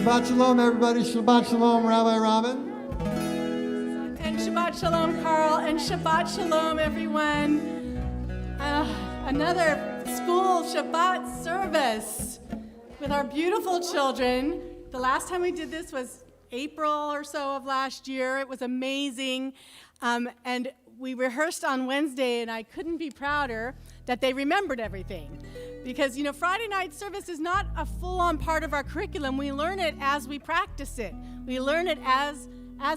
Shabbat Shalom, everybody. Shabbat Shalom, Rabbi Robin. And Shabbat Shalom, Carl. And Shabbat Shalom, everyone. Another school Shabbat service with our beautiful children. The last time we did this was April or so of last year. It was amazing. And we rehearsed on Wednesday, and I couldn't be prouder that they remembered everything. Because, Friday night service is not a full-on part of our curriculum. We learn it as we practice it. We learn it as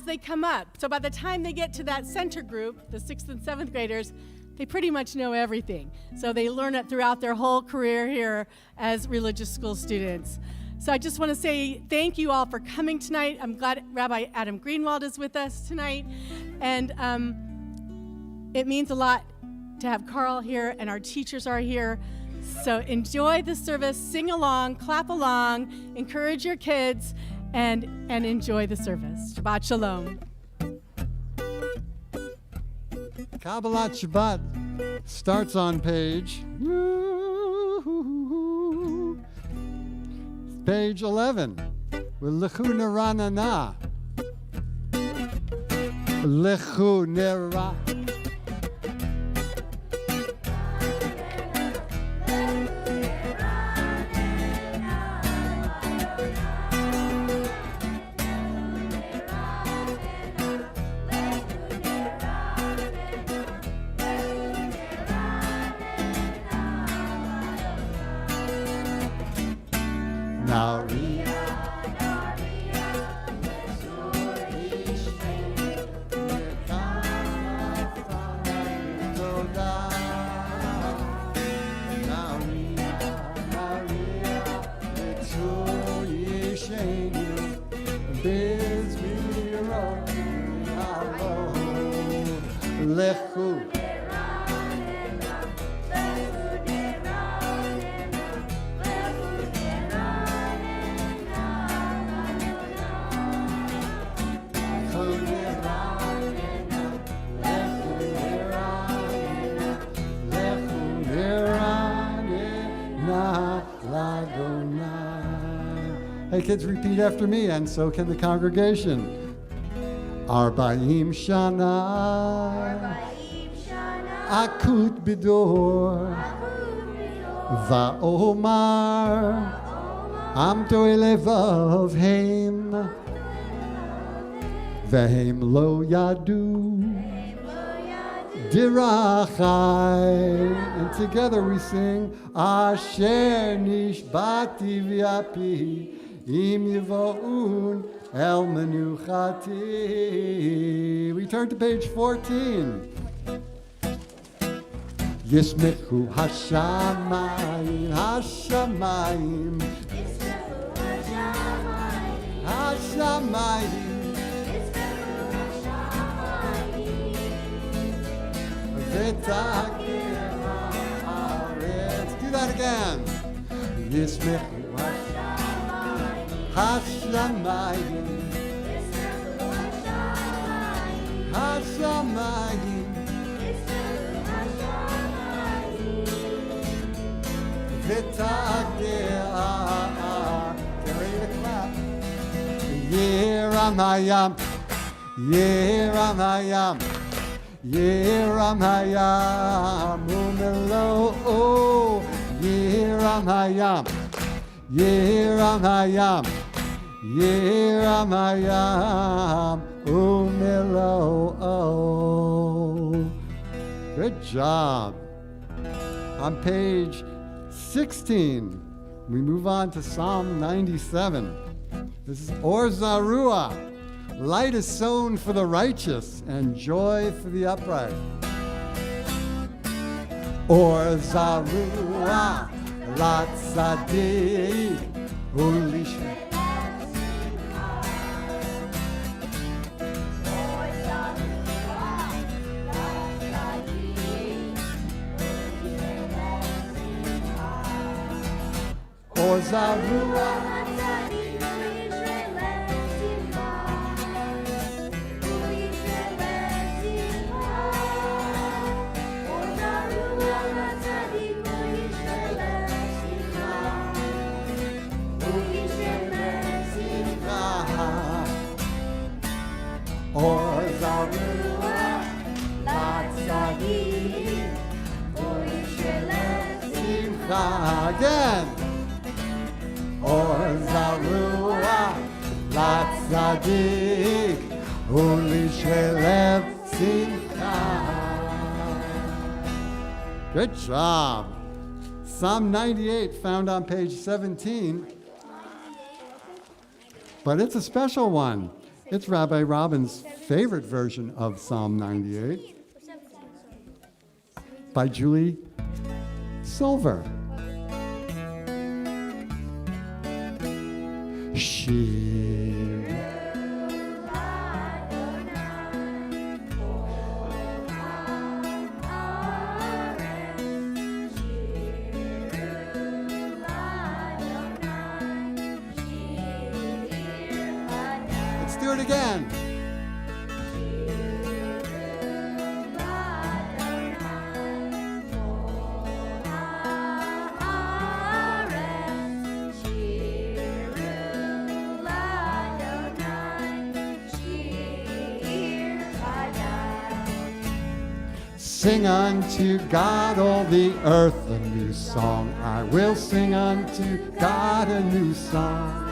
they come up. So by the time they get to that center group, the 6th and 7th graders, they pretty much know everything. So they learn it throughout their whole career here as religious school students. So I just want to say thank you all for coming tonight. I'm glad Rabbi Adam Greenwald is with us tonight. And it means a lot to have Carl here, and our teachers are here. So enjoy the service, sing along, clap along, encourage your kids, and enjoy the service. Shabbat Shalom. Kabbalat Shabbat starts on page 11. Lechu neranana. Lechu nera. Hey kids, repeat after me, and so can the congregation. Arba'im Shana Akut Bidor Va'omar Amto Elevav Heim Vehem Lo Yadu Dirachai. And together we sing, Asher nishbati v'api, im yivo'un el menuchati. We turn to page 14. Yismechu hashamayim, hashamayim, hashamayim. Do that again. Yismechu hashamayim, hashamayim, v'tagir. Get ready to clap. Yiramayam, Yiramayam. Yiramayam, umelo, oh, Yiramayam, Yiramayam, Yiramayam, umelo, oh. Good job. On page 16, we move on to Psalm 97. This is Or Zarua. Light is sown for the righteous and joy for the upright. Or Zarua, Lat Tzadik, Ulish. Or Zarua. Or Zarua, Lat Tzadik, U'yishelech Simcha. Again. Or Zarua, Lat Tzadik, U'yishelech Simcha. Good job. Psalm 98 found on page 17, but it's a special one. It's Rabbi Robin's favorite version of Psalm 98 by Julie Silver. Shir do it again. Sing unto God, all the earth, a new song. I will sing unto God a new song.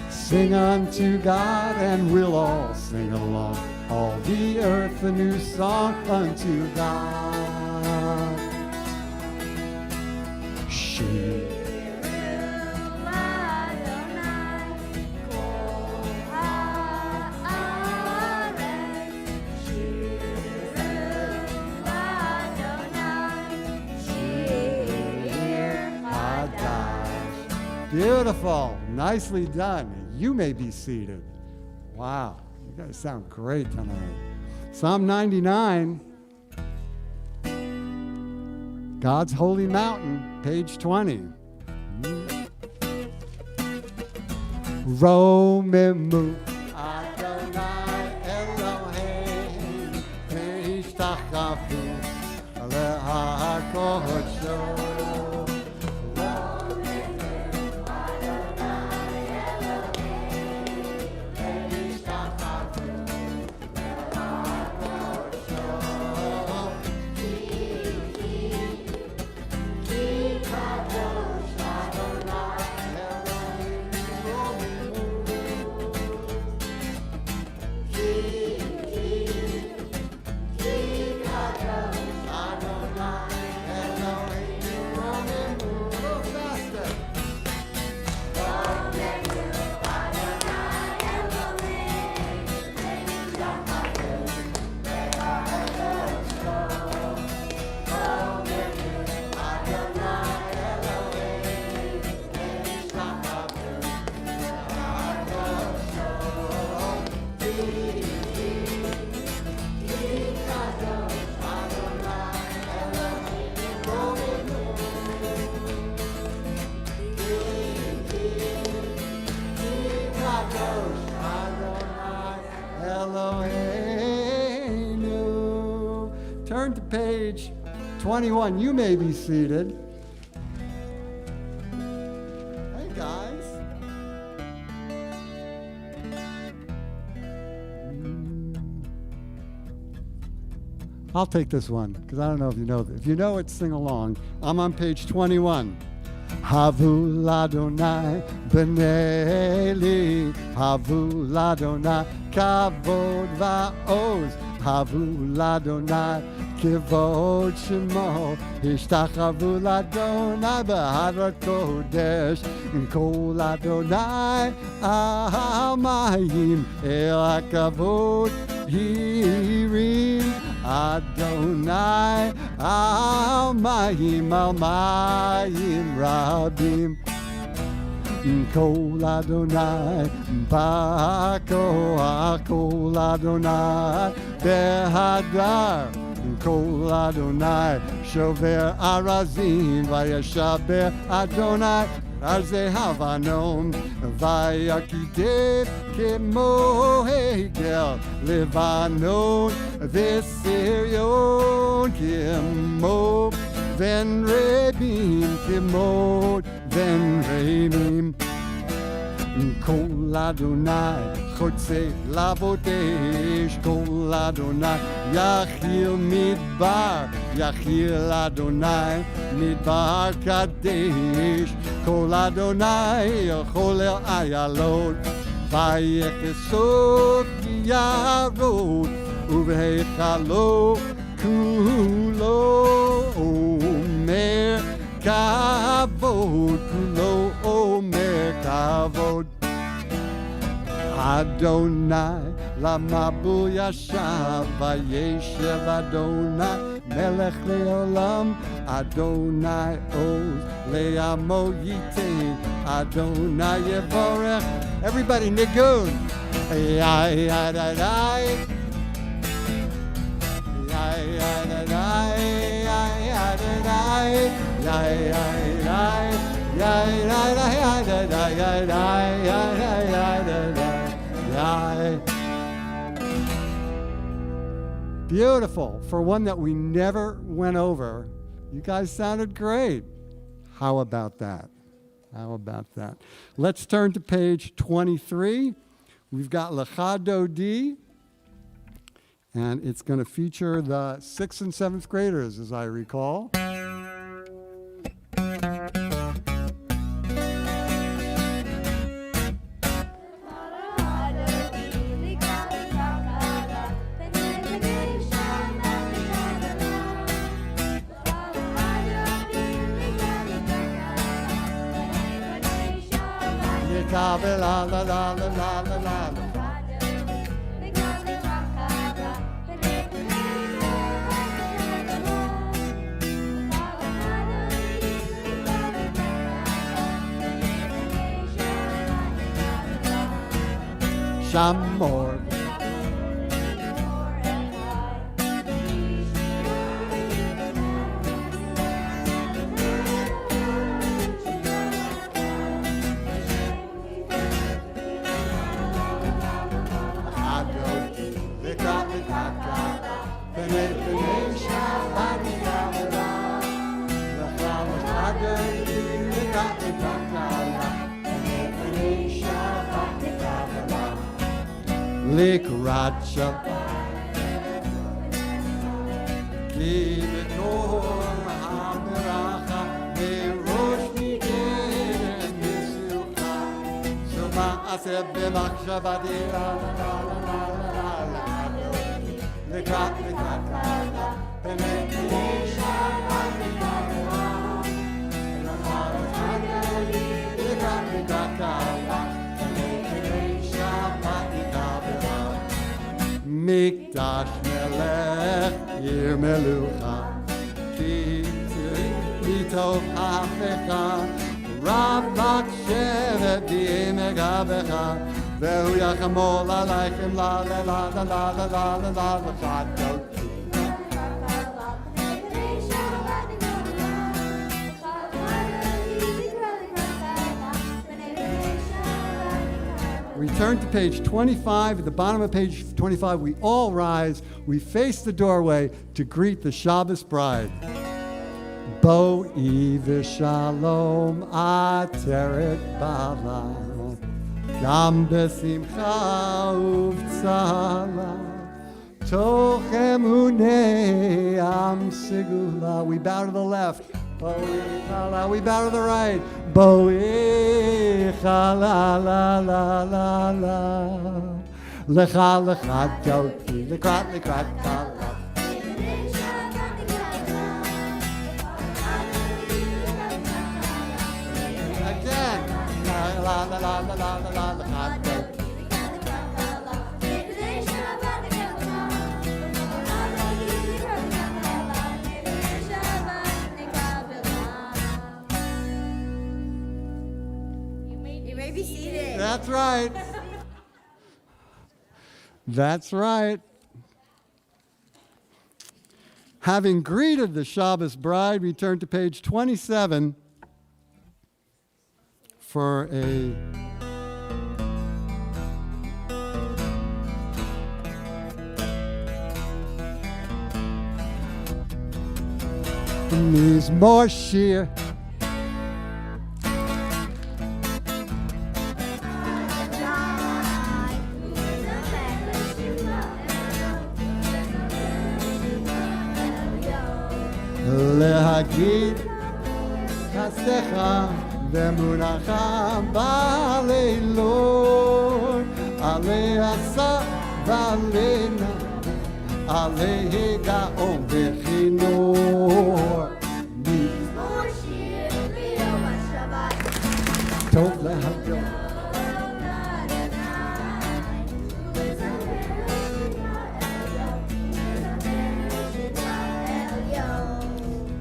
Sing unto God, and we'll all sing along. All the earth a new song unto God. Shir. Beautiful. Nicely done. You may be seated. Wow. You guys sound great tonight. Psalm 99, God's Holy Mountain, page 20. Romemu Adonai Elohim Ve'ishtachavu le'hakodesho. page 21. You may be seated. Hey, guys. I'll take this one because I don't know if you know this. If you know it, sing along. I'm on page 21. Havu l'Adonai b'nei li, havu l'Adonai kavod va'oz, havu l'Adonai kivod shemo, ishtachavu l'Adonai b'hadrat kodesh, kol Adonai amayim el hakavod hirim, Adonai al-mayim rabim, Kol Adonai ba'koach, Kol Adonai behadar, Kol Adonai shover arazim, vayashaber Adonai Arze Havanom, Vayakideh Kemo Hegel, Levanon, Vesirion, Kemo, Ven Rebim, Kemo, Ven Rebim, Kol Adonai, Chotze Lavodesh, Kol Adonai, Yachil Midbar, Yachil Adonai, Midbar Kadesh, Kol Adonai, Chol El Ayalot, Vayechesot Yarot, Uvehechalo Kulo, Omer Kavod, Kulo Omer Kavod. Adonai lamabu yashav, vayeshev Adonai melech leolam, Adonai oz le'amo yitain, Adonai yevorech. Everybody nigun. Yai Adonai, Yai Adonai, Yai Adonai, Yai Adonai, Yai Adonai, Yai Adonai. Beautiful. For one that we never went over, you guys sounded great. How about that? How about that? Let's turn to page 23. We've got Lecha Dodi, and it's going to feature the 6th and 7th graders, as I recall. La la la la la la la la. Shamor. Likrat Shabbat, Kibetor HaMeracha, Berosh Miged Misucha, Zuma Aseh B'Machshavati, La La La La La La La, Likrat Kala, B'Nei Shabbat Mikavela, Likrat Kala. Mikdash melech ir melucha, ki mitov hafecha, Rav Lakshevet b'megavecha, vehu yachamol aleichem la la la la la la la la la la. We turn to page 25. At the bottom of page 25, we all rise we face the doorway to greet the Shabbos bride. Bo'i v'shalom ateret bala, gam besimcha uvtzala, toch emunei am sigula. We bow to the left. Bo'i chala. We bow to the right. Bo'i chala la la la la. Lecha lecha doki lekrat lekrat kala. Again. La la la la la la la lecha doki. You may be seated. That's right. That's right. Having greeted the Shabbos bride, we turn to page 27 for a Mizmor Shir. להגיד חסדך ואמונתך בלילות, עלי עשה ועלינה, עלי גאון וכינור. מזמור שיר ביום השבת. טוב להגות.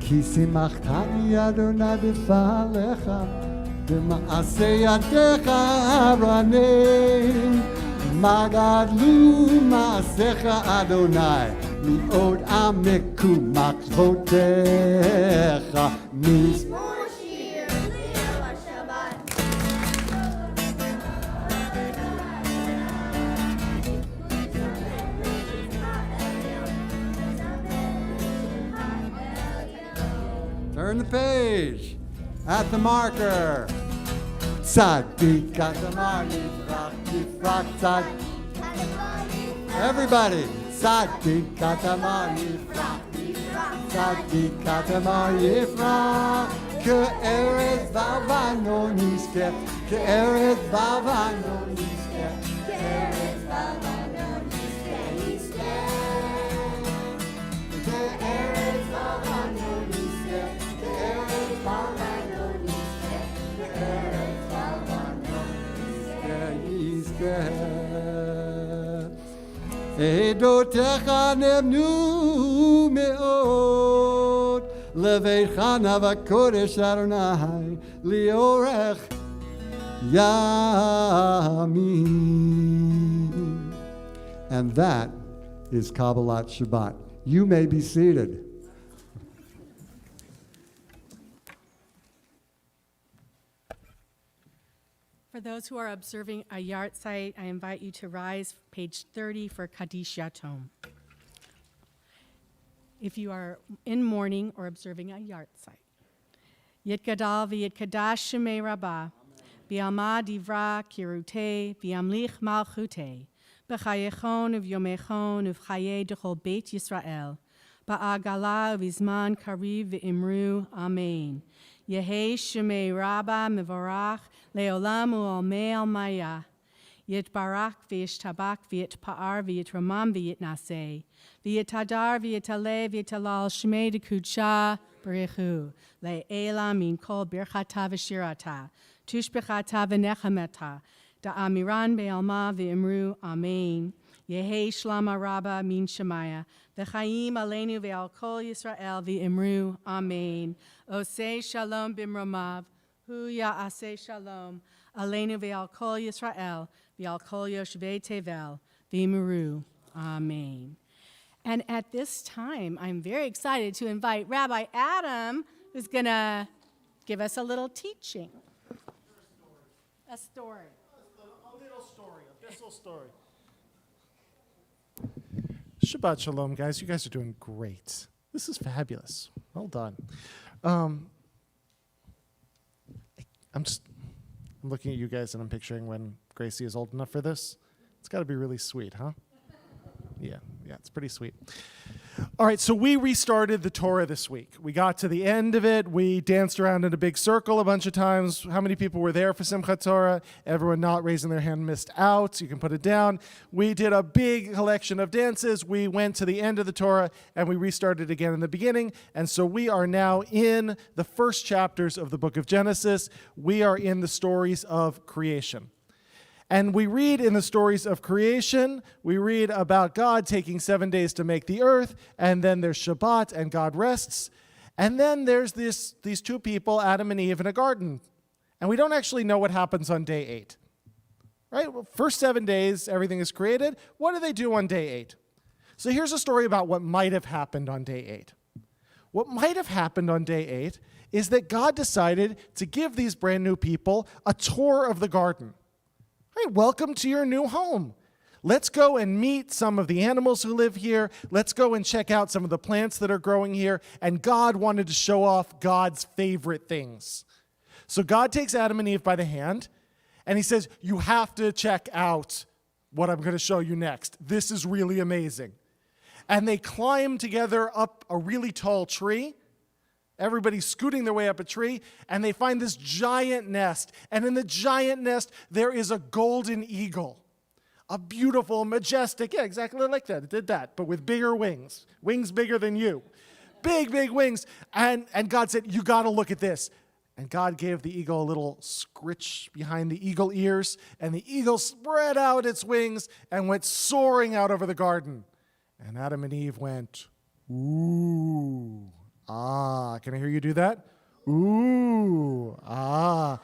כי שימחתני אדוני בפעלך, במעשה ידיך ארנן. מה גדלו מעשיך אדוני, מאוד עמקו מחשבותיך. מזמור שיר ביום השבת. Turn the page at the marker. Tzadik katamar yifrach yifrach tzad. Everybody. Tzadik katamar yifrach yifrach. Tzadik katamar yifrach. Ke'eretz vavano niskef. Ke'eretz vavano niskef. Ke'eretz vavano niskef. Ke'eretz vavano niskef. Ke'eretz vavano niskef. Ke'eretz vavano niskef. עדותיך נאמנו מאוד, לביתך נאוה הקודש אדוני, לאורך ימים. And that is Kabbalat Shabbat. You may be seated. For those who are observing a yard site, I invite you to rise, page 30, for Kaddish Yatom. If you are in mourning or observing a yard site. Yitgadal v'yitkadash shemei rabbah, v'yalma divra kirute, v'yamlich malchute, b'chayechon uv'yomechon uv'chaye d'chol beit Yisrael, ba'agala uv'izman kariv v'imru, amen. Yehi shemei rabbah mevorach, leolam u'almei almaya. Yitbarak v'yishtabak v'yitpa'ar v'yitramam v'yitnaseh. V'yitadar v'yitaleh v'yitalal shmei d'kudsha b'richu. Le'ela min kol birchata v'shirata. Tushbechata v'nechameta. Da'amiran be'alma v'imru amen. Yehi shlama rabba min shemaya. V'chaim aleinu ve'al kol Yisrael v'imru amen. Osei shalom b'mromav. Hu ya'aseh shalom. Aleinu ve'al kol Yisrael. V'al kol yoshvei tevel, v'imuru, amen. And at this time, I'm very excited to invite Rabbi Adam, who's going to give us a little teaching. A story. A little story, a Bissell story. Shabbat shalom, guys. You guys are doing great. This is fabulous. Well done. I'm looking at you guys and I'm picturing when Gracie is old enough for this. It's got to be really sweet, huh? Yeah, it's pretty sweet. All right, so we restarted the Torah this week. We got to the end of it. We danced around in a big circle a bunch of times. How many people were there for Simchat Torah? Everyone not raising their hand missed out. You can put it down. We did a big collection of dances. We went to the end of the Torah, and we restarted again in the beginning. And so we are now in the first chapters of the book of Genesis. We are in the stories of creation. And we read in the stories of creation, we read about God taking 7 days to make the earth, and then there's Shabbat, and God rests. And then there's these two people, Adam and Eve, in a garden. And we don't actually know what happens on day 8. Right? Well, first 7 days, everything is created. What do they do on day 8? So here's a story about what might have happened on day 8. What might have happened on day 8 is that God decided to give these brand new people a tour of the garden. Hey, welcome to your new home. Let's go and meet some of the animals who live here. Let's go and check out some of the plants that are growing here. And God wanted to show off God's favorite things. So God takes Adam and Eve by the hand, and he says, you have to check out what I'm going to show you next. This is really amazing. And they climb together up a really tall tree. Everybody's scooting their way up a tree, and they find this giant nest. And in the giant nest, there is a golden eagle. A beautiful, majestic, yeah, exactly like that. It did that, but with bigger wings. Wings bigger than you. Big, big wings. And God said, you got to look at this. And God gave the eagle a little scritch behind the eagle ears, and the eagle spread out its wings and went soaring out over the garden. And Adam and Eve went, ooh. Ah, can I hear you do that? Ooh, ah.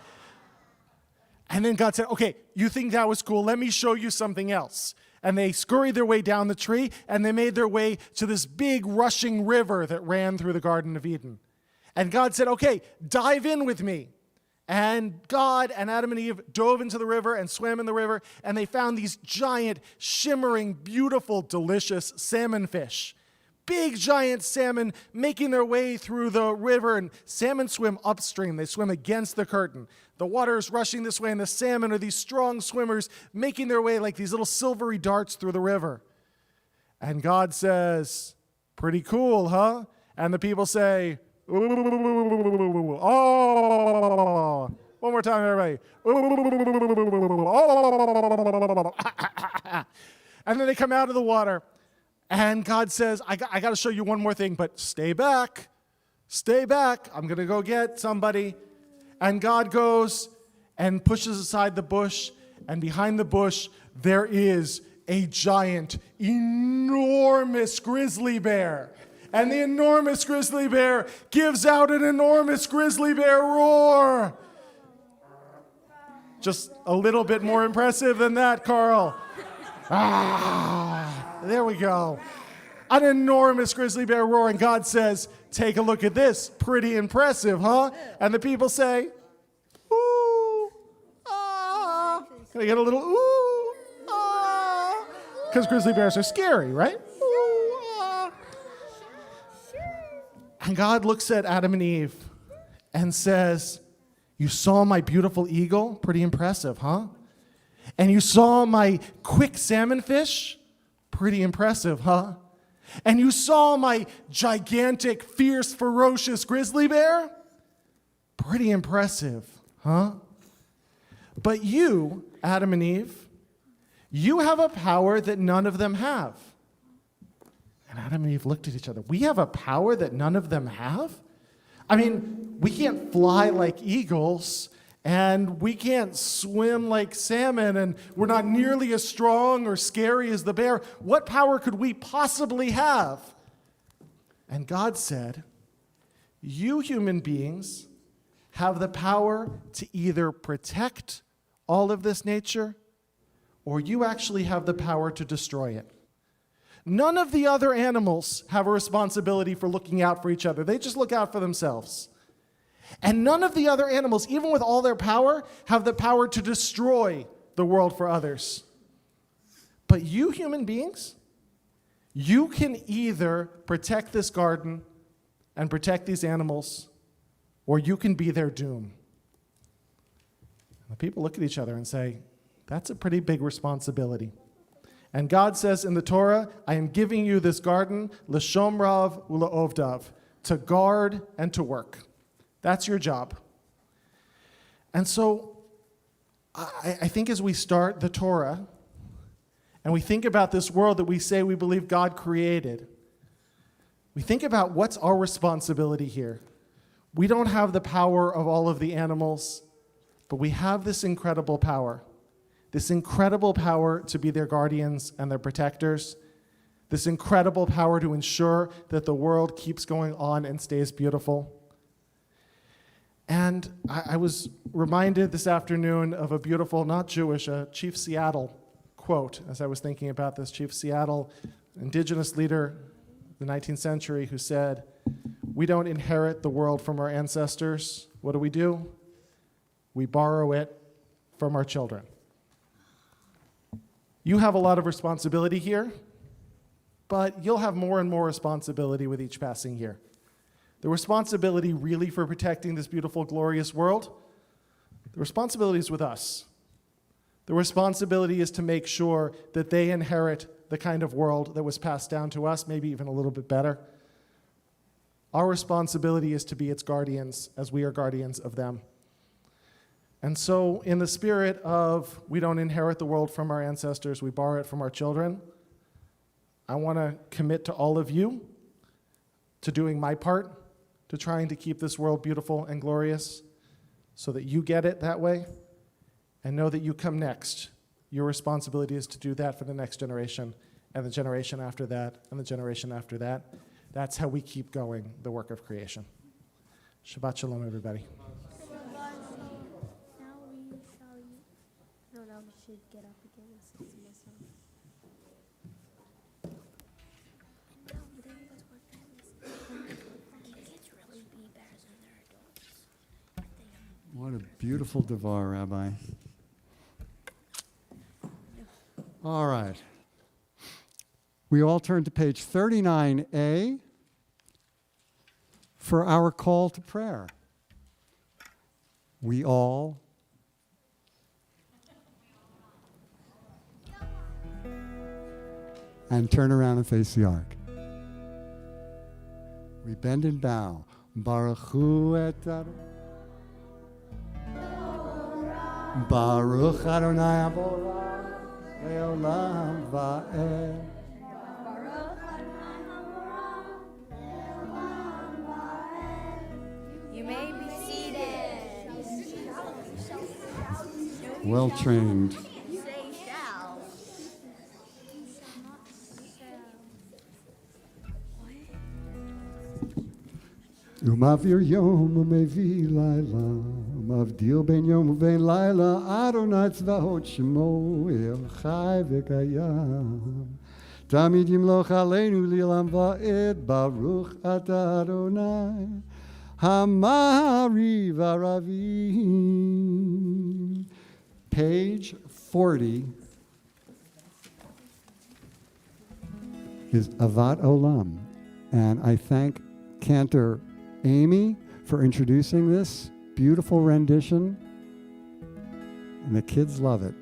And then God said, okay, you think that was cool? Let me show you something else. And they scurried their way down the tree, and they made their way to this big rushing river that ran through the Garden of Eden. And God said, okay, dive in with me. And God and Adam and Eve dove into the river and swam in the river, and they found these giant, shimmering, beautiful, delicious salmon fish. Big giant salmon making their way through the river, and salmon swim upstream. They swim against the curtain. The water is rushing this way, and the salmon are these strong swimmers making their way like these little silvery darts through the river. And God says, pretty cool, huh? And the people say, oh, one more time, everybody. And then they come out of the water. And God says, I got to show you one more thing, but stay back. Stay back. I'm going to go get somebody. And God goes and pushes aside the bush. And behind the bush, there is a giant, enormous grizzly bear. And the enormous grizzly bear gives out an enormous grizzly bear roar. Just a little bit more impressive than that, Carl. There we go. An enormous grizzly bear roar, and God says, take a look at this. Pretty impressive, huh? And the people say, ooh, ah. Can I get a little ooh, ah? Because grizzly bears are scary, right? Ooh, ah. And God looks at Adam and Eve and says, you saw my beautiful eagle? Pretty impressive, huh? And you saw my quick salmon fish? Pretty impressive, huh? And you saw my gigantic, fierce, ferocious grizzly bear? Pretty impressive, huh? But you, Adam and Eve, you have a power that none of them have. And Adam and Eve looked at each other. We have a power that none of them have? I mean, we can't fly like eagles, and we can't swim like salmon, and we're not nearly as strong or scary as the bear. What power could we possibly have? And God said, you human beings have the power to either protect all of this nature, or you actually have the power to destroy it. None of the other animals have a responsibility for looking out for each other. They just look out for themselves. And none of the other animals, even with all their power, have the power to destroy the world for others. But you human beings, You can either protect this garden and protect these animals, or you can be their doom. And the people look at each other and say, that's a pretty big responsibility. And God says in the Torah, I am giving you this garden, l'shomrav u'la'ovdav, to guard and to work. That's your job. And so I think as we start the Torah, and we think about this world that we say we believe God created, we think about what's our responsibility here. We don't have the power of all of the animals, but we have this incredible power to be their guardians and their protectors, this incredible power to ensure that the world keeps going on and stays beautiful. And I was reminded this afternoon of a beautiful, not Jewish, Chief Seattle quote as I was thinking about this. Chief Seattle, indigenous leader of the 19th century, who said, we don't inherit the world from our ancestors. What do? We borrow it from our children. You have a lot of responsibility here, but you'll have more and more responsibility with each passing year. The responsibility really for protecting this beautiful, glorious world, the responsibility is with us. The responsibility is to make sure that they inherit the kind of world that was passed down to us, maybe even a little bit better. Our responsibility is to be its guardians as we are guardians of them. And so, in the spirit of we don't inherit the world from our ancestors, we borrow it from our children, I want to commit to all of you to doing my part, to trying to keep this world beautiful and glorious so that you get it that way and know that you come next. Your responsibility is to do that for the next generation and the generation after that and the generation after that. That's how we keep going the work of creation. Shabbat shalom, everybody. Should get up again and sing to myself. Kids really be better than their adults. What a beautiful devar, Rabbi. All right. We all turn to page 39A for our call to prayer. We all. And turn around and face the ark. We bend and bow. Baruch Hu et Adonai. Baruch Adonai Aborah Leolam Va'ed. You may be seated. Well trained. Say shall. Umavir yom umevi laila, umavdil ben yom uven laila, Adonai tzvahot shemo el chai v'kayam. Tamid yimloch aleinu li'olam va'ed, Baruch atah Adonai, Hamari v'aravim. Page 40 is Avat Olam, and I thank Cantor Amy for introducing this beautiful rendition, and the kids love it.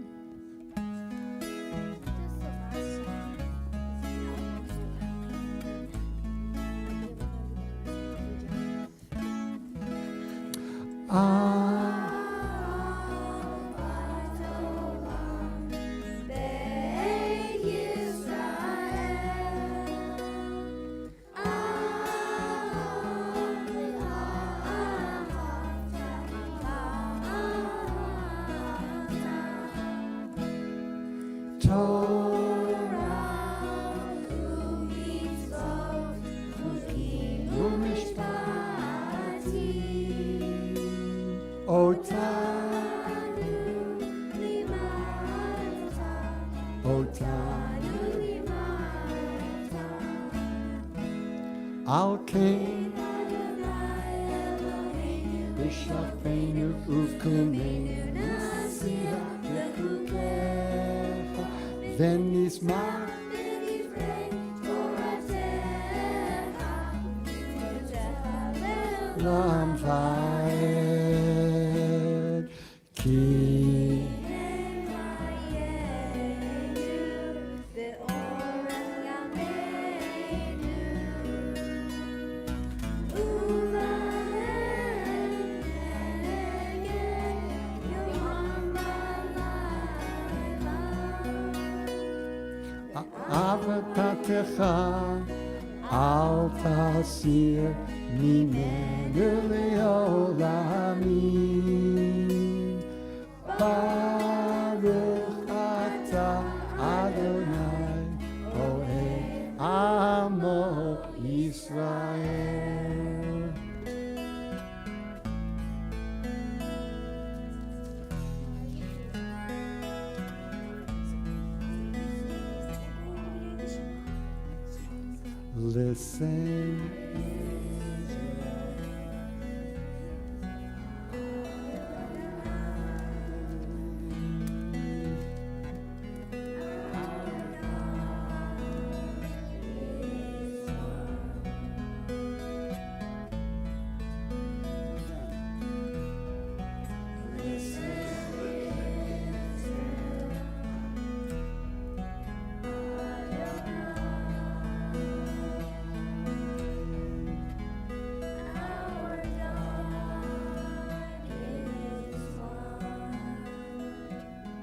Al Kain Bishafeinu Uvkumeinu Nasiha Bekukecha Venismar am vaed. Ki Avatatecha al tasir mimenu leolamim. Baruch atah Adonai Ohe Amo Yisrael. Listen.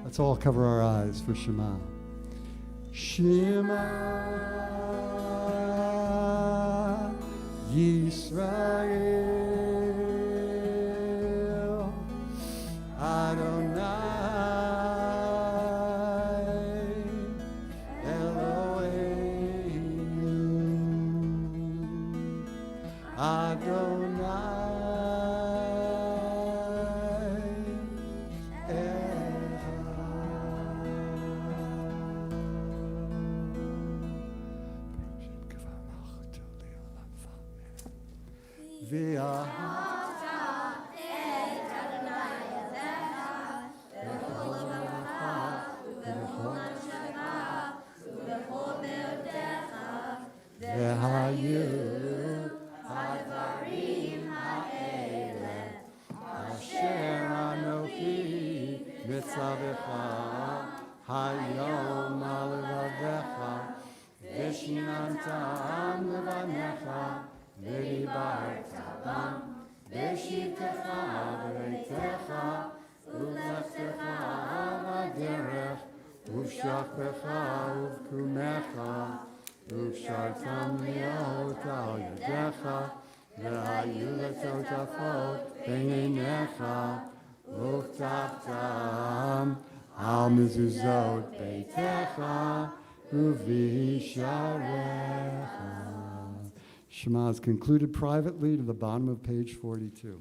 Let's all cover our eyes for Shema. Shema Yisrael Adonai Eloheinu Adonai Hayom alevavecha v'shinantam levanecha v'dibarta bam v'shivtecha v'reitecha u'lechtecha v'derech u'shachbecha u'vkumecha u'shartam liot al yadecha v'hayu letotafot b'neinecha u'chtaftam Al mezuzot beitecha uvisharecha. Shema is concluded privately to the bottom of page 42.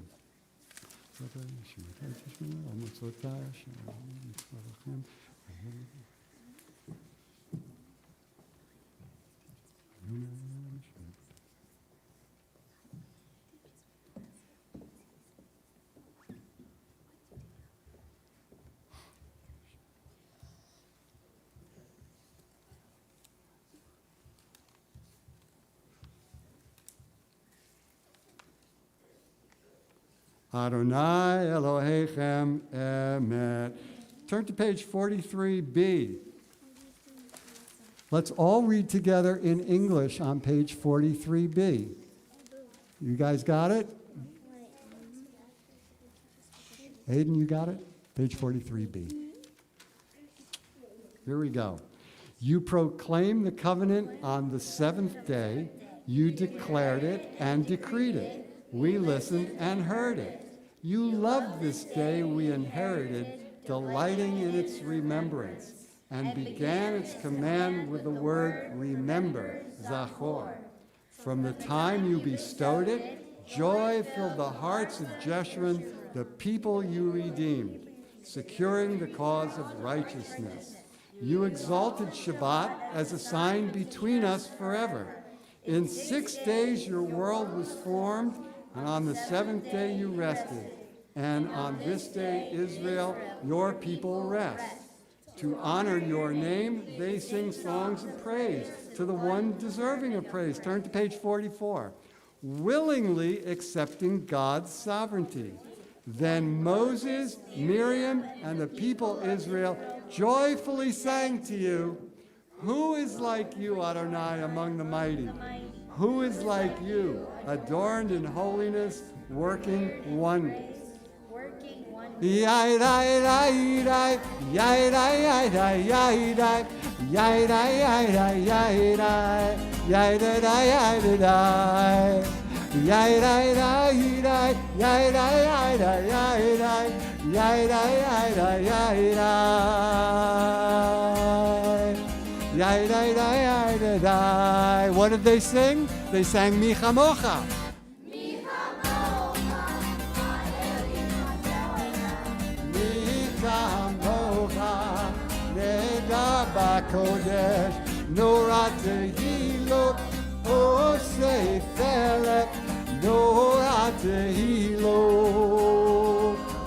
Adonai Elohechem Emet. Turn to page 43b. Let's all read together in English on page 43b. You guys got it? Aiden, you got it? Page 43b. Here we go. You proclaimed the covenant on the seventh day. You declared it and decreed it. We listened and heard it. You loved this day we inherited, delighting in its remembrance, and began its command with the word remember, Zachor. From the time you bestowed it, joy filled the hearts of Jeshurun, the people you redeemed, securing the cause of righteousness. You exalted Shabbat as a sign between us forever. In 6 days your world was formed, and on the seventh day you rested. And on this day, Israel, your people rest. To honor your name, they sing songs of praise to the one deserving of praise. Turn to page 44. willingly accepting God's sovereignty. Then Moses, Miriam, and the people Israel joyfully sang to you, "Who is like you, Adonai, among the mighty? Who is like you, adorned in holiness, working wonders?" Working one Yai-dai-dai-dai, yai-dai-dai-dai, yai-dai, yai-dai-dai-dai, yai-dai-dai-dai, yai-dai-dai-dai, yai-dai-dai-dai, yai-dai-dai-dai, yai-dai-dai-dai. What did they sing? They sang Mi Chamocha. Kamocha, Neda Bakodesh, Nora Tehilo, O Sefelek, Nora Tehilo,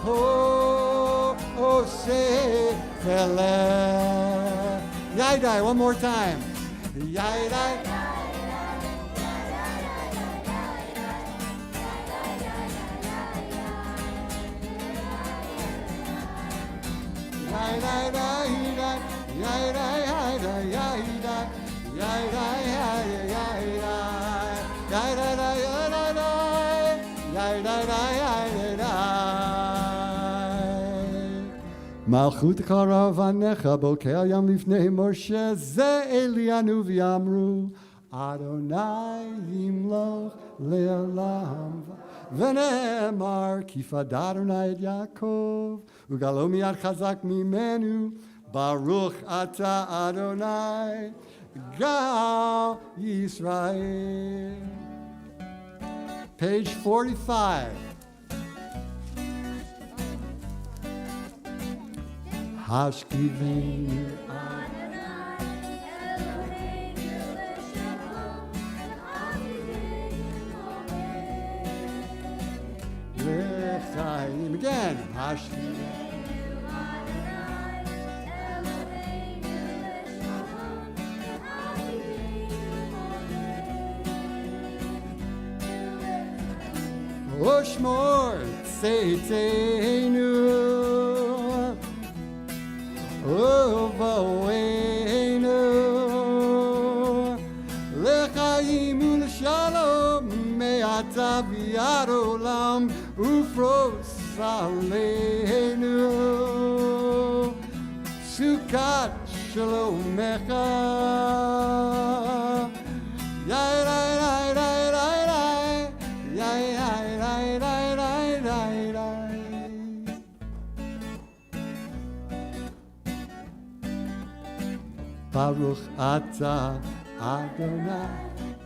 O Sefelek. Yaidai, one more time. Yaidai. Malchut karavanecha bokel yam lifnei Moshe ze Elianu v'yamru Adonai yimloch le'olam v'ne'emar kifad Adonai et Yaakov ugalo miyad chazak mimenu Baruch ata Adonai Gal Yisrael. Page 45. Hashkivenu L'chaim. Again. Hashkivenu Oshmor Tzeitenu Ovoenu L'chaim u'l'shalom Me'ata v'yad olam Ufros aleinu Sukat shalomecha Baruch ata Adonai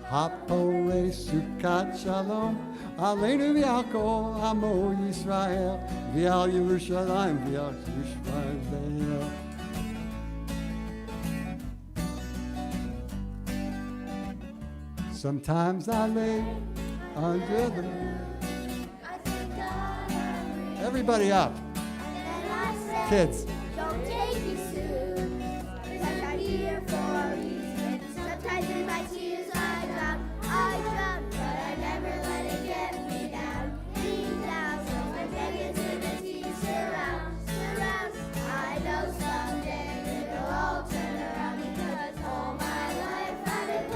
Hapore Sukat Shalom Aleinu v'Yakol Amo Yisrael V'al Yerushalayim V'al Yerushalayim. Sometimes I lay under the moon. Everybody up. Kids. Don't take me soon, 'cause I'm here for a reason. Sometimes in my tears I drown, but I never let it get me down. So my negativity surrounds. I know someday it'll all turn around because all my life I've been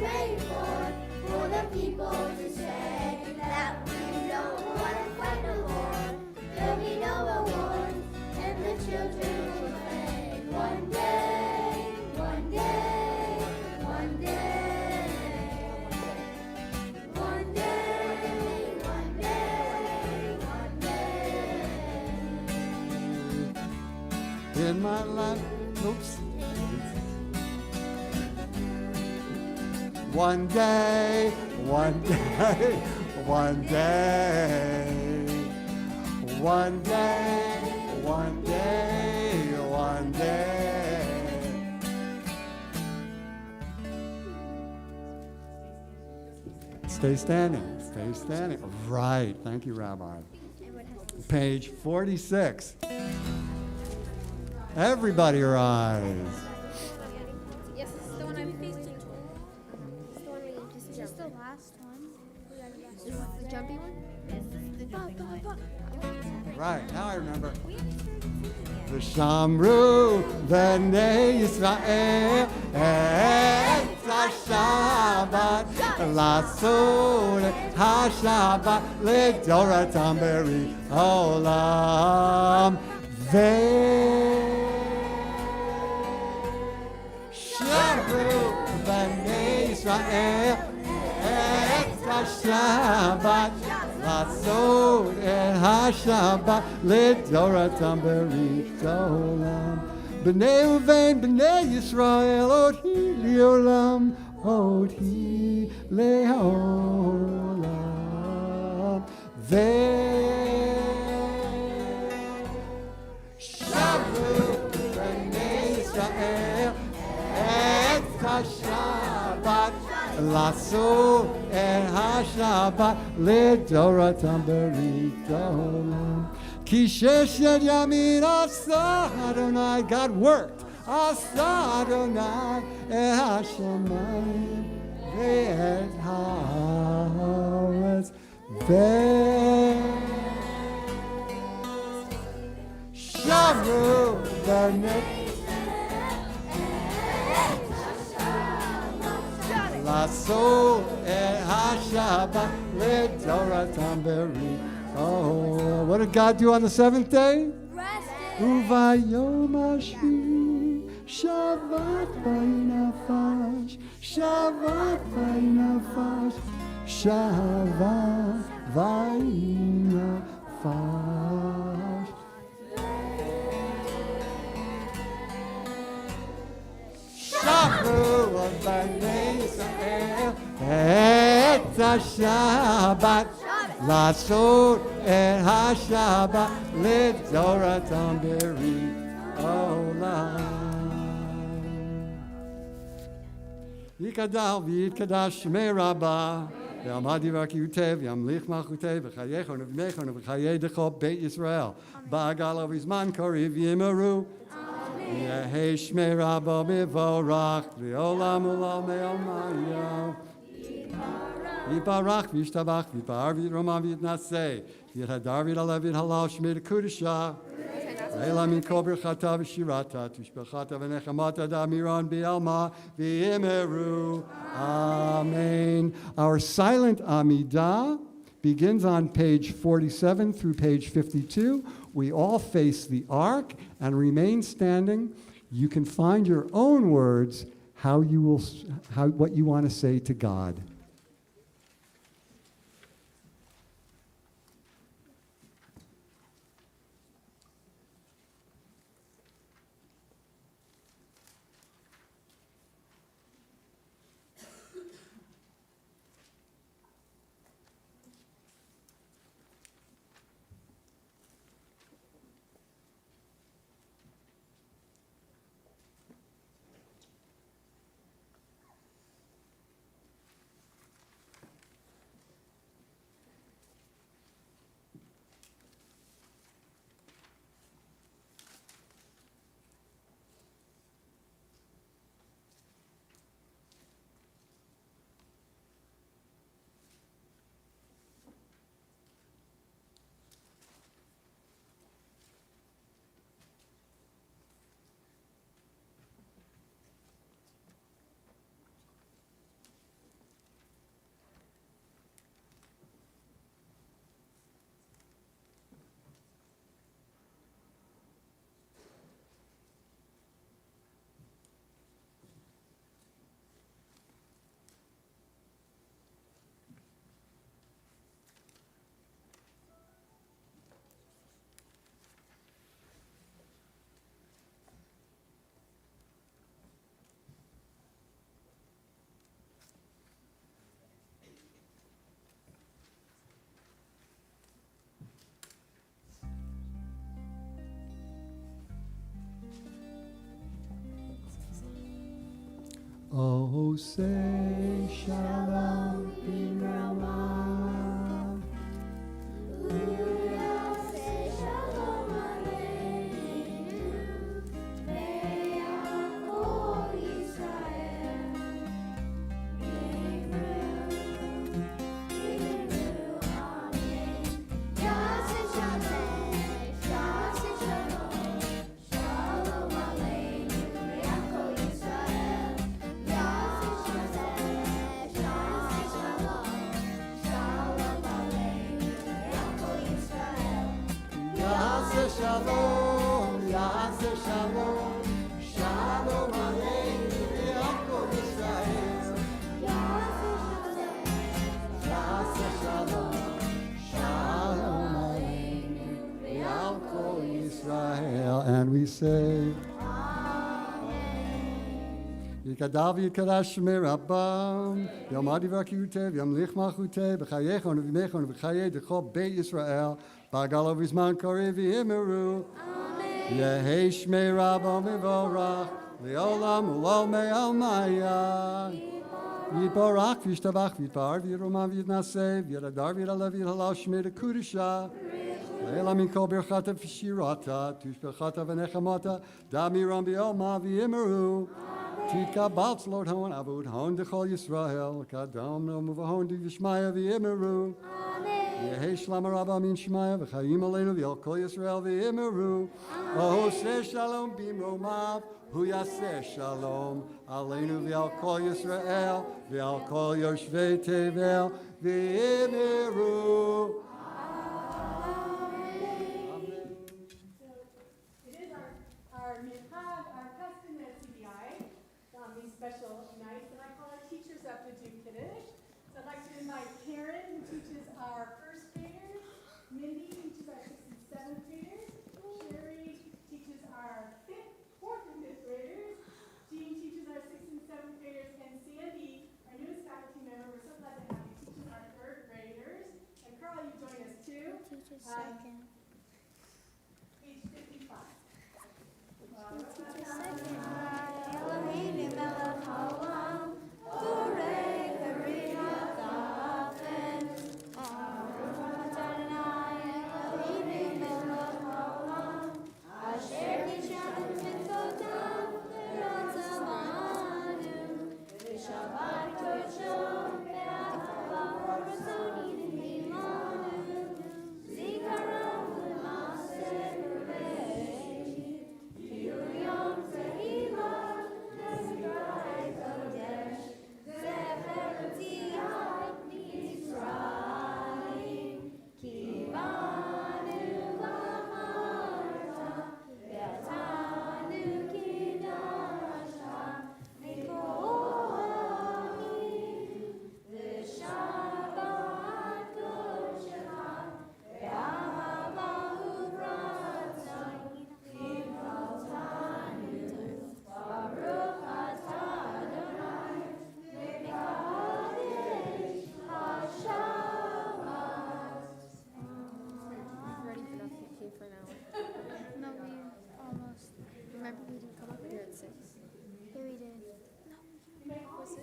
praying for the people to say that we don't want to fight no more. There'll be no reward, and the children will play. One day, one day, one day. One day, one day, one day. In my life, oops. One day, one day, one day, one day, one day, one day. Stay standing, stay standing. Right, thank you, Rabbi. Page 46. Everybody rise. Yes, this is the one I'm facing. It's the one where you just jump. The jumpy one? This is the jumping one. Right, now I remember. We haven't started singing yet. ושמרו בני ישראל את השבת, לעשות את השבת לדורתם ברי העולם. ושמרו בני ישראל את השבת, לעשות את השבת לדורתם ברית העולם. בני ובן בני ישראל עוד היא לעולם, עוד היא לעולם. ושמרו בני ישראל את השבת, לעשות את השבת לדורתם ברית העולם. כי ששת ימים עשה אדוני, God worked, עשה אדוני את השמיים ואת הארץ. ושמרו בני לעשות את השבת לדורתם ברית. Oh, what did God do on the seventh day? Rested. וביום השביעי שבת וינפש, שבת וינפש, שבת וינפש. שמרו בני ישראל את השבת, לעשות את השבת לדורתם ברית העולם. יקדש ויתקדש שמי רבה, ועמד יברכיותיו וימליך מלכותיו וחייכם ובניכם ובחיי דכל בית ישראל. בעגל ובזמן קריב יאמרו יהי שמי רבה מבורך לעולם ולעולמי עולמים. יתברך וישתבח ויתפאר ויתרומם ויתנשא ויתהדר ויתעלה ויתהלל שמי לקודשה אלא מן כל ברכתה ושירתה תשבחתה ונחמתה דמירון בעלמא ויאמרו Amen. Our silent Amidah begins on page 47 through page 52. We all face the ark and remain standing. You can find your own words what you want to say to God. Oh, say shalom b'nama. Say shalom aleinu. Be'amo Yisrael. Yiru Yaseh Shalom, Yaseh Shalom, Shalom Aleinu v'al kol Yisrael. Yaseh Shalom, Shalom Aleinu v'al kol Yisrael. And we say, Yikadav Yikadash Shmei Rabbam, Yom Adivak Yutev, Yom Lich Malchuteh, B'chayechon v'mechon v'chayei d'chol Beit Yisrael, B'agalo v'zman Korev v'yimeru. Yehei Shmei Rabbam v'vorach, Le'olam u'lol me'al maya. Yiborach v'yishtabach v'yitbar v'yiroman v'yitnaseh, v'yadar v'yadalev v'yadhalal Shmei d'Kudusha. Le'elam min kol birchata v'shirata, tushbechata v'nechamata, damiram v'yoma v'yimeru. Tika balts Lord hon avud hon dechol Yisrael kadam no muvahon di Yishmaya v'yimeru. Yehei shlam rabba min Shmaya v'chayim aleinu v'yal kol Yisrael v'yimeru. Ohoseh shalom bimromav hu yaseh shalom aleinu v'yal kol Yisrael v'yal kol yoshvei tevel v'yimeru. It is our minhag, our custom at CBI, these special nights, and I call our teachers up to do Kiddush. So I'd like to invite Karen, who teaches our first graders, Mindy, who teaches our 6th and 7th graders, Sherry teaches our 4th and 5th graders, Jean teaches our 6th and 7th graders, and Sandy, our newest faculty member, we're so glad to have you, teaches our 3rd graders. And Carl, you join us too. Page 55. No, we almost. Remember, we didn't come up here at 6. Yeah, we did. No, was 6?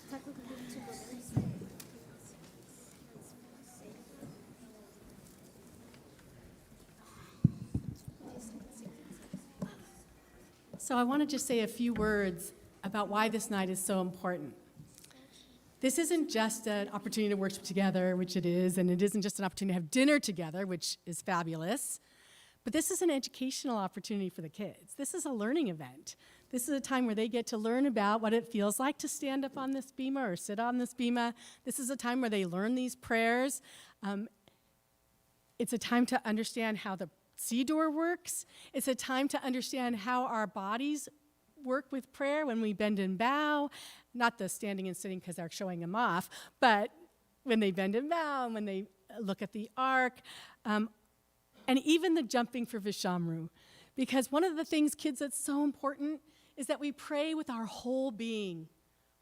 Technically, we didn't go 6. So I want to just say a few words about why this night is so important. This isn't just an opportunity to worship together, which it is, and it isn't just an opportunity to have dinner together, which is fabulous, but this is an educational opportunity for the kids. This is a learning event. This is a time where they get to learn about what it feels like to stand up on this bima or sit on this bima. This is a time where they learn these prayers. It's a time to understand how the Siddur works. It's a time to understand how our bodies work with prayer when we bend and bow, not the standing and sitting because they're showing them off, but when they bend and bow, and when they look at the ark, and even the jumping for Vishamru. Because one of the things, kids, that's so important is that we pray with our whole being,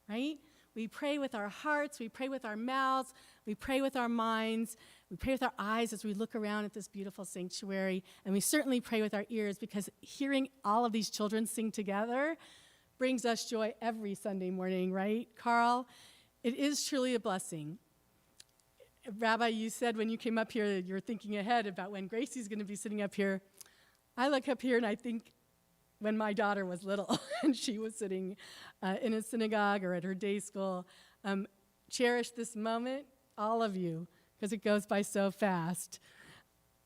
right? We pray with our hearts, we pray with our mouths, we pray with our minds, we pray with our eyes as we look around at this beautiful sanctuary, and we certainly pray with our ears because hearing all of these children sing together brings us joy every Sunday morning, right, Carl? It is truly a blessing. Rabbi, you said when you came up here that you're thinking ahead about when Gracie's going to be sitting up here. I look up here and I think when my daughter was little and she was sitting in a synagogue or at her day school. Cherish this moment, all of you, because it goes by so fast.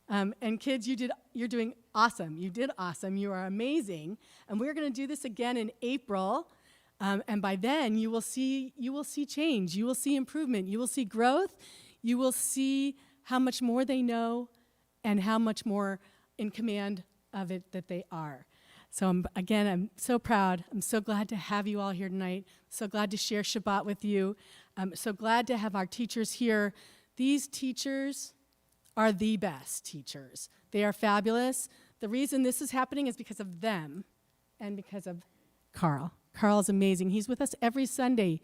And kids, you're doing awesome. You did awesome. You are amazing. And we're going to do this again in April. And by then, you will see change. You will see improvement. You will see growth. You will see how much more they know and how much more in command of it that they are. So I'm so proud. I'm so glad to have you all here tonight. So glad to share Shabbat with you. I'm so glad to have our teachers here. These teachers are the best teachers. They are fabulous. The reason this is happening is because of them and because of Carl. Carl is amazing. He's with us every Sunday,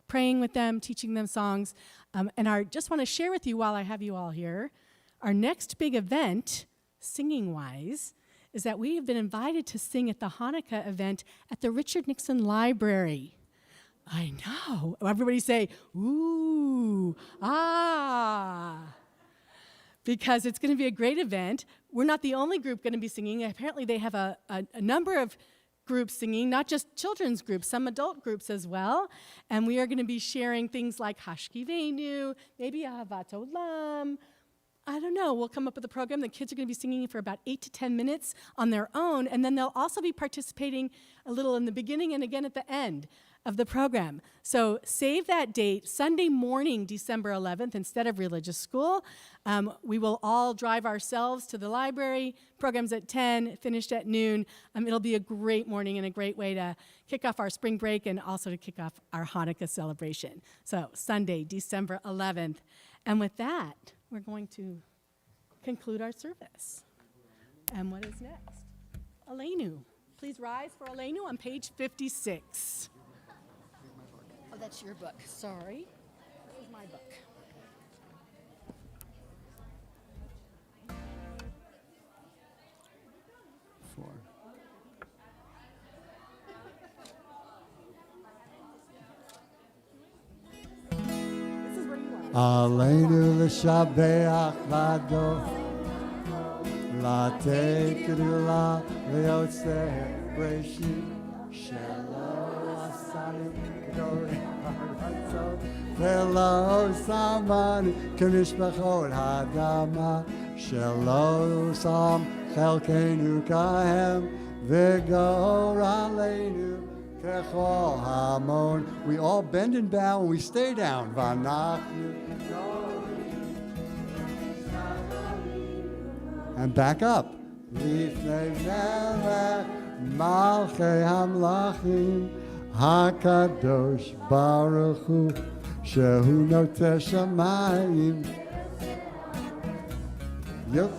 praying with them, teaching them songs. And I just want to share with you while I have you all here, our next big event, singing-wise, is that we have been invited to sing at the Hanukkah event at the Richard Nixon Library. I know. Everybody say, ooh, ah. Because it's going to be a great event. We're not the only group going to be singing. Apparently they have a number of groups singing, not just children's groups, some adult groups as well. And we are going to be sharing things like Hashkivenu, maybe Ahavat Olam. I don't know. We'll come up with a program. The kids are going to be singing for about 8 to 10 minutes on their own, and then they'll also be participating a little in the beginning and again at the end of the program. So save that date, Sunday morning, December 11th, instead of religious school. We will all drive ourselves to the library. Program's at 10, finished at noon. It'll be a great morning and a great way to kick off our spring break and also to kick off our Hanukkah celebration. So Sunday, December 11th. And with that, we're going to conclude our service. And what is next? Aleinu. Please rise for Aleinu on page 56. Oh, that's your book. Sorry. This is my book. Four. This is where you are. Aleinu l'shabeach vado, latei kedula leotzeh breshi, shelo asani kedori haratzot, velo samani k'mishpachot hadama, shelo sam chelkeinu kahem, v'gor aleinu kechol hamon. We all bend and bow and we stay down. Vanachnu. And back up. Lifnei melech malchei hamlachim hakadosh baruch hu shehu noteh shamayim. Yep.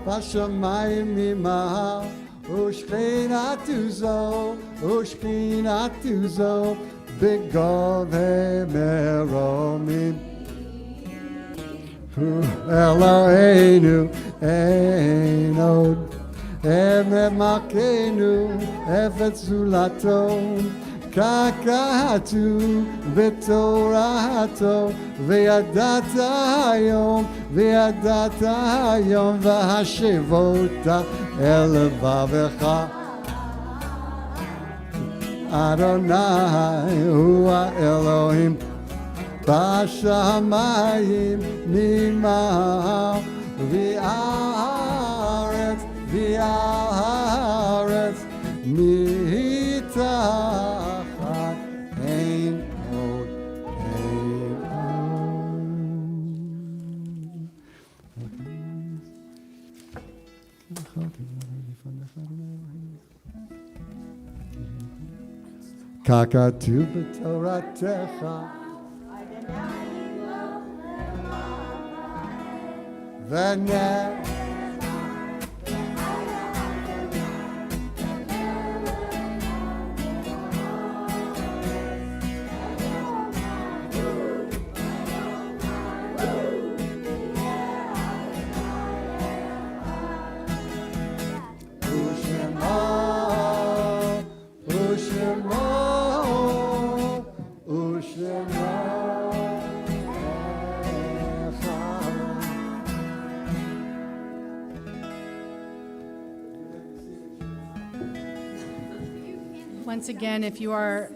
Vashamayim mimahal ushchinatu zo bigove meromim. Eloheinu Einod Ememakenu Efetzulato Kakatu V'torato V'yadata hayom V'hashivota Elevavecha Adonai Hua Elohim Bashamayim Mimah V'aretz Mitachat Ein Od Kakatu b'toratecha V'neh Once again, if you are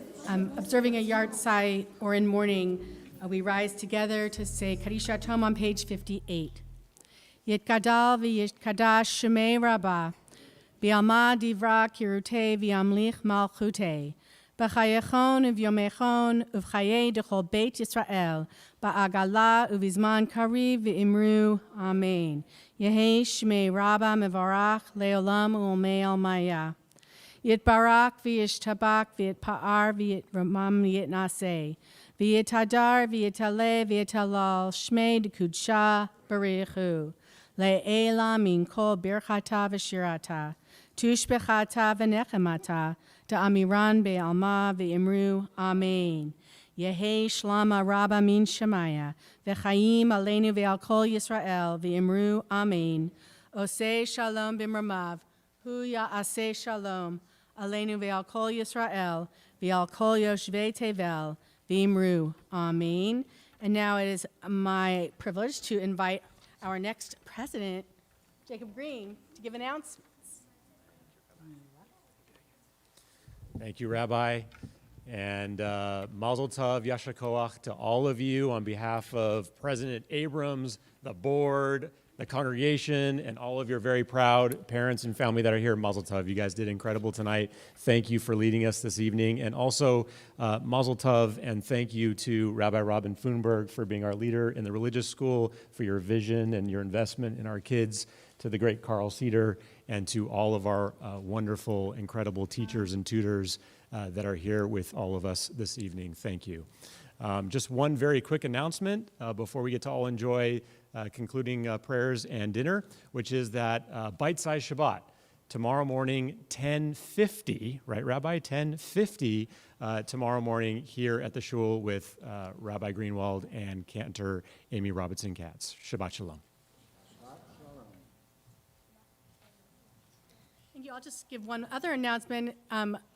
observing a yard site or in mourning, we rise together to say Kadisha Tom on page 58. Yitkadal v'yitkadash shemei rabbah, v'yalma divra kirute v'yamlich malchute, v'chayechon uvyomechon uvchaye dechol Beit Yisrael, ba'agala uvizman kariv v'imru, Amen. Yehi shmei rabba mevarach leolam u'olmei almaya. Yitbarak v'yishtabak v'yitpa'ar v'yitramam v'yitnaseh. V'yitadar v'yitale v'yitalal shmei dekudsha barichu. Le'ela min kol birchata v'shirata. Tushbechata v'nechemata. Da'amiran be'alma v'imru. Amen. Yehi shlama rabba min shemaya. V'chaim aleinu ve'al kol Yisrael v'imru. Amen. Oseh shalom b'mramav. Hu ya'aseh shalom. Aleinu ve'al kol Yisrael ve'al kol yoshvei tevel v'imru. Amen. And now it is my privilege to invite our next president, Jacob Green, to give announcements. Thank you, Rabbi. And Mazel Tov, Yasher Koach to all of you on behalf of President Abrams, the board, the congregation, and all of your very proud parents and family that are here. Mazel Tov. You guys did incredible tonight. Thank you for leading us this evening. And also, Mazel Tov, and thank you to Rabbi Robin Funberg for being our leader in the religious school, for your vision and your investment in our kids, to the great Carl Cedar, and to all of our wonderful, incredible teachers and tutors that are here with all of us this evening. Thank you. Just one very quick announcement before we get to all enjoy concluding prayers and dinner, which is that Bite-Size Shabbat, tomorrow morning, 10:50, right, Rabbi? 10:50 tomorrow morning here at the shul with Rabbi Greenwald and Cantor Amy Robertson-Katz. Shabbat Shalom. Thank you. I'll just give one other announcement,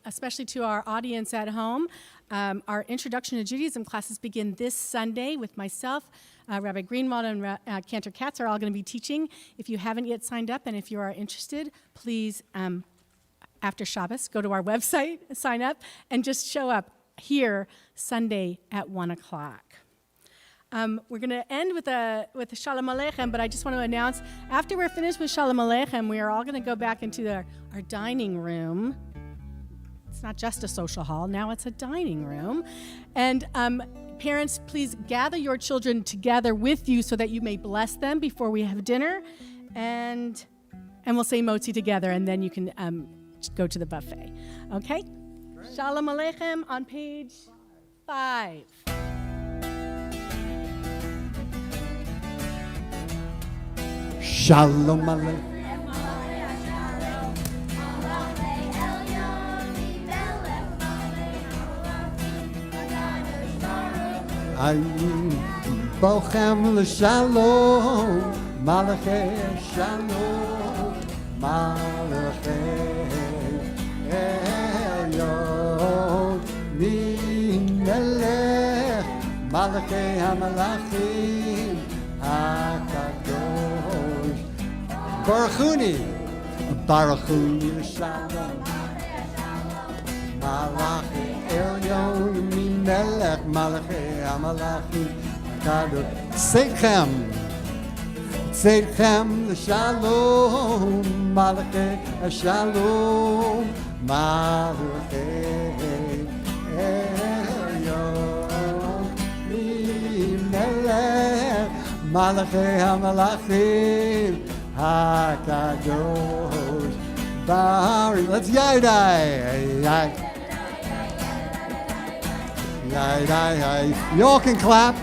especially to our audience at home. Our Introduction to Judaism classes begin this Sunday with myself. Rabbi Greenwald and Cantor Katz are all going to be teaching. If you haven't yet signed up and if you are interested, please, after Shabbos, go to our website, sign up, and just show up here Sunday at 1 o'clock. We're going to end with a Shalom Aleichem, but I just want to announce, after we're finished with Shalom Aleichem, we are all going to go back into our dining room. It's not just a social hall, now it's a dining room. And parents, please gather your children together with you so that you may bless them before we have dinner. And we'll say Motzi together, and then you can go to the buffet. Okay? Great. Shalom Aleichem on page 5. Shalom Aleichem. Ayim bochem l'shalom, malachei shalom, malachei elyon, melech, malachei hamalachim, hakadosh, baruchuni l'shalom, malachei elyon, melech, malachei hamalachim, hakadosh, Seichem l'shalom, malachei shalom, malachei elyon, melech, malachei hamalachim, hakadosh, baruch. Let's yai. You all can clap.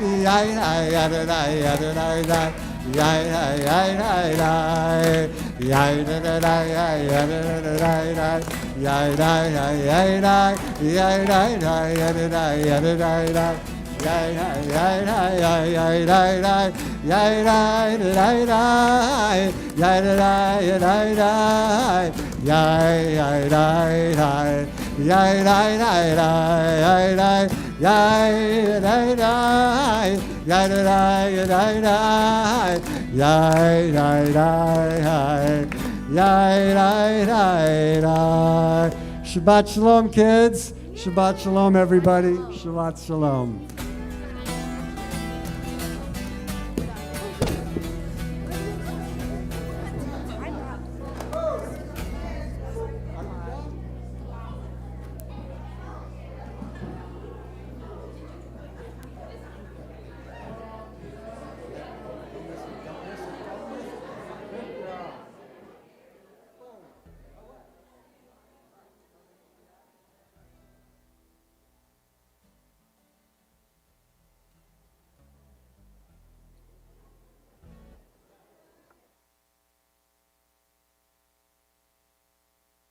Shabbat shalom, kids. Shabbat shalom, everybody. Shabbat shalom.